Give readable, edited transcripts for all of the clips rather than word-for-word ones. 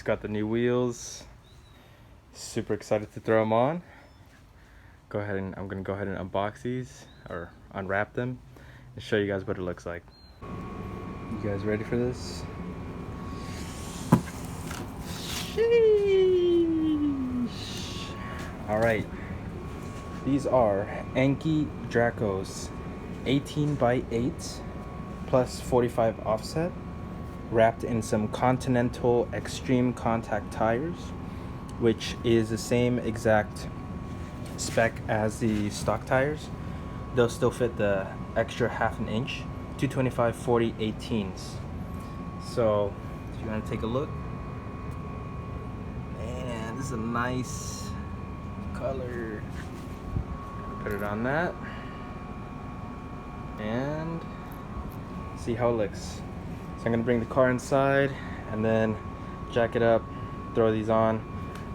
Just got the new wheels. Super excited to throw them on. I'm gonna go ahead and unbox these or unwrap them and show you guys what it looks like. You guys ready for this? Sheesh. All right. These are Enkei Dracos 18x8 plus 45 offset, wrapped in some Continental ExtremeContact tires, which is the same exact spec as the stock tires. They'll still fit the extra ½ inch 225/40 18s. So if you want to take a look, man, this is a nice color. Put it on that and see how it looks. So I'm gonna bring the car inside and then jack it up, throw these on.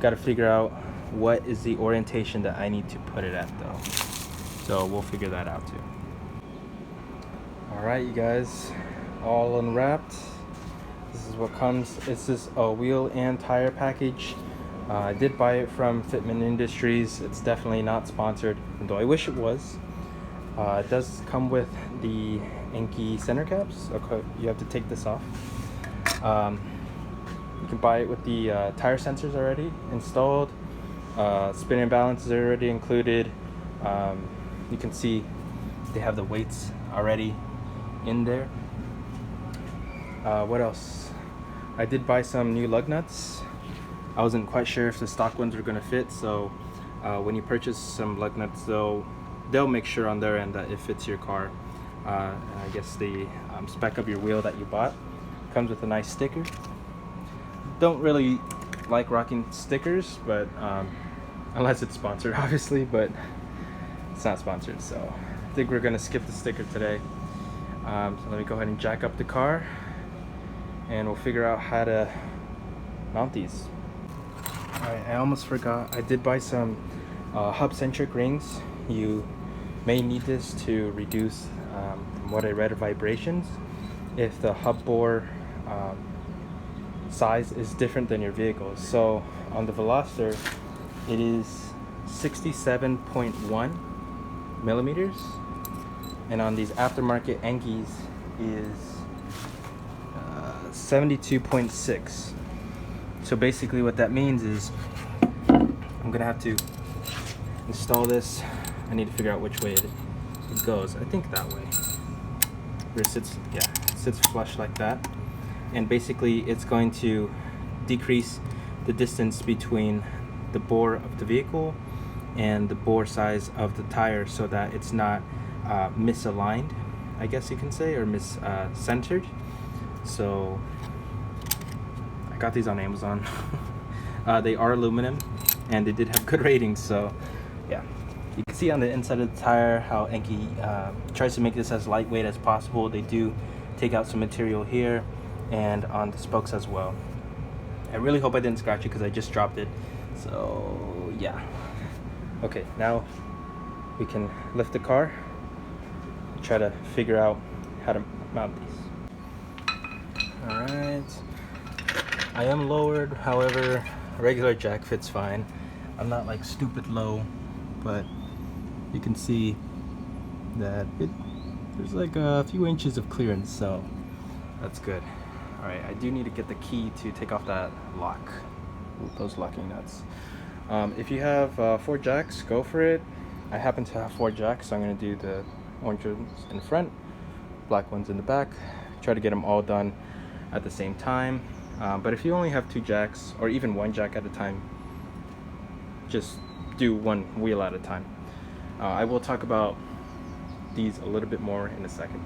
Got to figure out what is the orientation that I need to put it at though. So we'll figure that out too. All right, you guys, all unwrapped. This is what comes. It's just a wheel and tire package. I did buy it from Fitment Industries. It's definitely not sponsored, though I wish it was. It does come with the Enkei center caps. Okay, you have to take this off. You can buy it with the tire sensors already installed. Spin and balance is already included. You can see they have the weights already in there. What else? I did buy some new lug nuts. I wasn't quite sure if the stock ones were going to fit, so when you purchase some lug nuts, they'll make sure on their end that it fits your car. I guess the spec of your wheel that you bought comes with a nice sticker. Don't really like rocking stickers, but unless it's sponsored, obviously, but it's not sponsored, so I think we're going to skip the sticker today. So let me go ahead and jack up the car and we'll figure out how to mount these. Alright, I almost forgot. I did buy some hub Centric rings. You may need this to reduce, from what I read, vibrations if the hub bore size is different than your vehicle. So on the Veloster, it is 67.1 millimeters, and on these aftermarket Enkeis is 72.6. So basically what that means is I'm gonna have to install this. I need to figure out which way it goes. I think that way. Where it sits, yeah, it sits flush like that. And basically it's going to decrease the distance between the bore of the vehicle and the bore size of the tire so that it's not misaligned, I guess you can say, or mis-centered. So I got these on Amazon. They are aluminum and they did have good ratings, so yeah. You can see on the inside of the tire how Enkei tries to make this as lightweight as possible. They do take out some material here and on the spokes as well. I really hope I didn't scratch it because I just dropped it. So yeah. Okay, now we can lift the car, try to figure out how to mount these. Alright, I am lowered, however a regular jack fits fine. I'm not like stupid low, but you can see that there's like a few inches of clearance, so that's good. Alright, I do need to get the key to take off that lock. Ooh, those locking nuts. If you have 4 jacks, go for it. I happen to have 4 jacks, so I'm going to do the orange ones in front, black ones in the back. Try to get them all done at the same time. But if you only have 2 jacks, or even 1 jack at a time, just do 1 wheel at a time. I will talk about these a little bit more in a second.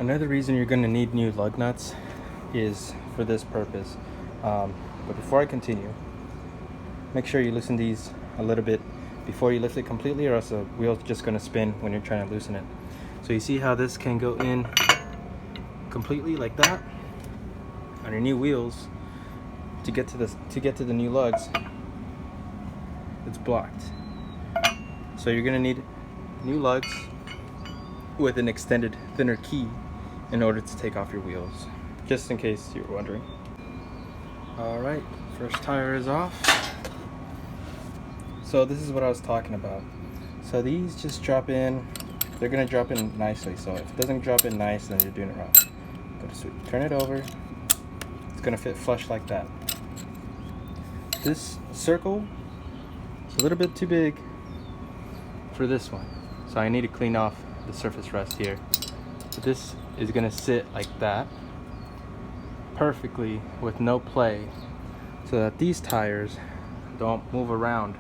Another reason you're going to need new lug nuts is for this purpose. But before I continue, make sure you loosen these a little bit before you lift it completely, or else the wheel's just going to spin when you're trying to loosen it. So you see how this can go in completely like that on your new wheels. To get to the new lugs, it's blocked. So you're going to need new lugs with an extended thinner key in order to take off your wheels, just in case you were wondering. Alright, first tire is off. So this is what I was talking about. So these just drop in, they're gonna drop in nicely. So if it doesn't drop in nice, then you're doing it wrong. Go to sweep, turn it over. It's gonna fit flush like that. This circle is a little bit too big for this one. So I need to clean off the surface rust here. But this is gonna sit like that perfectly with no play, so that these tires don't move around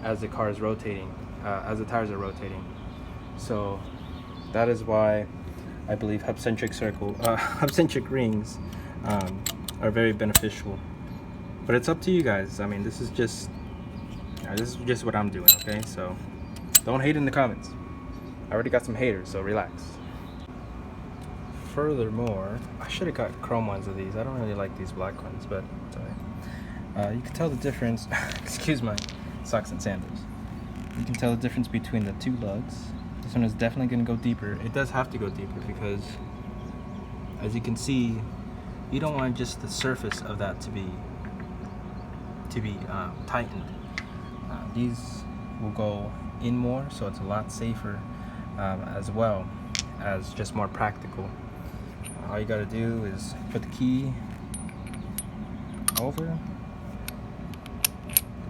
as the car is rotating, as the tires are rotating. So that is why I believe hub-centric rings are very beneficial. But it's up to you guys. I mean, this is just what I'm doing. Okay, so don't hate in the comments. I already got some haters, so relax. Furthermore, I should have got chrome ones of these. I don't really like these black ones, but it's alright. You can tell the difference. Excuse my socks and sandals. You can tell the difference between the two lugs. This one is definitely going to go deeper. It does have to go deeper because, as you can see, you don't want just the surface of that to be tightened. These will go in more, so it's a lot safer, as well as just more practical. All you got to do is put the key over,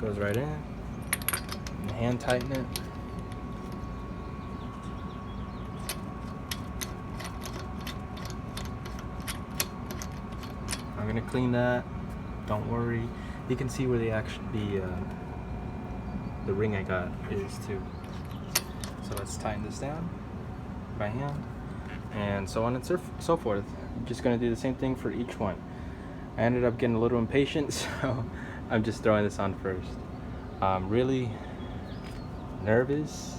goes right in, and hand tighten it. I'm gonna clean that. Don't worry. You can see where the ring I got is too. So let's tighten this down by hand, and so on and so forth. I'm just gonna do the same thing for each one. I ended up getting a little impatient, so I'm just throwing this on first. I'm really nervous.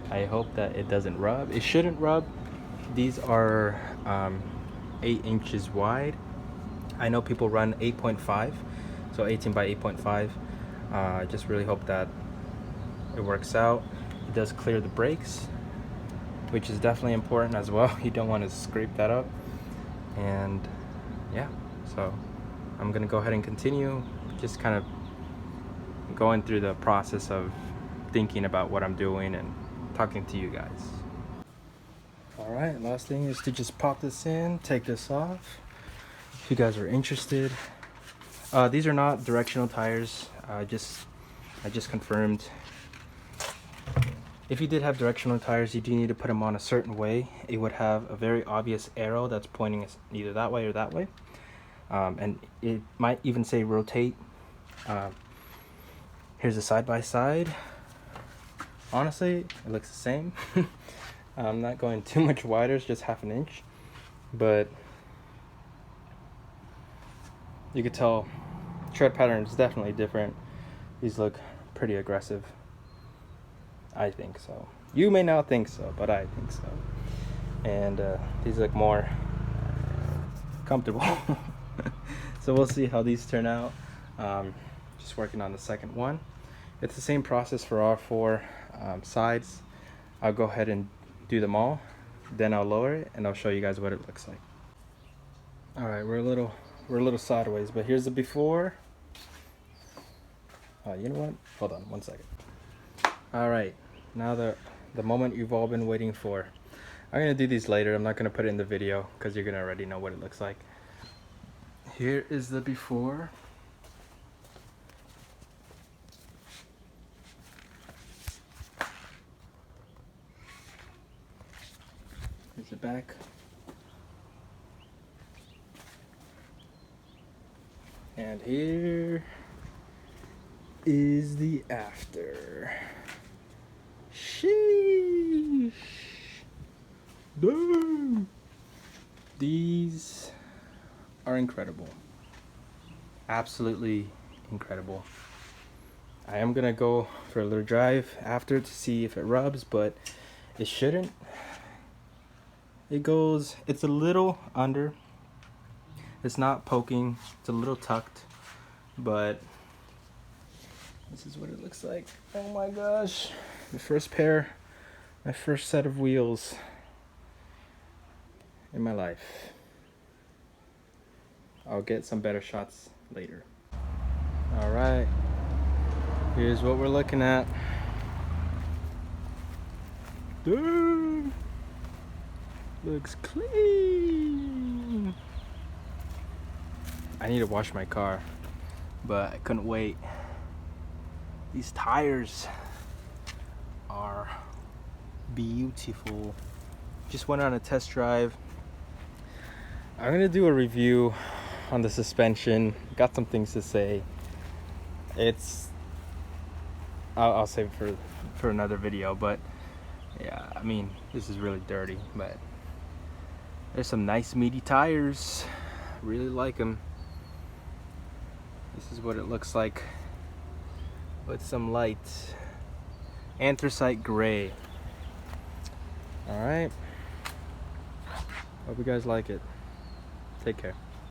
I hope that it doesn't rub. It shouldn't rub. These are 8 inches wide. I know people run 8.5, so 18 by 8.5. I just really hope that it works out. It does clear the brakes, which is definitely important as well. You don't want to scrape that up. And yeah, so I'm gonna go ahead and continue, just kind of going through the process of thinking about what I'm doing and talking to you guys. All right, last thing is to just pop this in, take this off. If you guys are interested, these are not directional tires. I just confirmed. If you did have directional tires, you do need to put them on a certain way. It would have a very obvious arrow that's pointing either that way or that way, and it might even say rotate. Here's a side-by-side. Honestly, it looks the same. I'm not going too much wider, it's just half an inch, but you could tell tread pattern is definitely different. These look pretty aggressive. I think so. You may not think so, but I think so. And these look more comfortable. So we'll see how these turn out. Just working on the second one. It's the same process for all 4 sides. I'll go ahead and do them all, then I'll lower it and I'll show you guys what it looks like. All right, we're a little sideways, but here's the before. You know what? Hold on one second. All right, now the moment you've all been waiting for. I'm gonna do these later. I'm not gonna put it in the video because you're gonna already know what it looks like. Here is the before. Here's the back. And here is the after. Sheesh. Damn. These are incredible. Absolutely incredible. I am gonna go for a little drive after to see if it rubs, but it shouldn't. It's a little under. It's not poking, it's a little tucked, but this is what it looks like. Oh my gosh. My first set of wheels in my life. I'll get some better shots later. All right, here's what we're looking at. Dude, looks clean. I need to wash my car, but I couldn't wait. These tires are beautiful. Just went on a test drive. I'm gonna do a review on the suspension. Got some things to say. I'll save it for another video, but yeah, I mean, this is really dirty, but there's some nice meaty tires. Really like them. This is what it looks like with some light. Anthracite gray. All right. Hope you guys like it. Take care.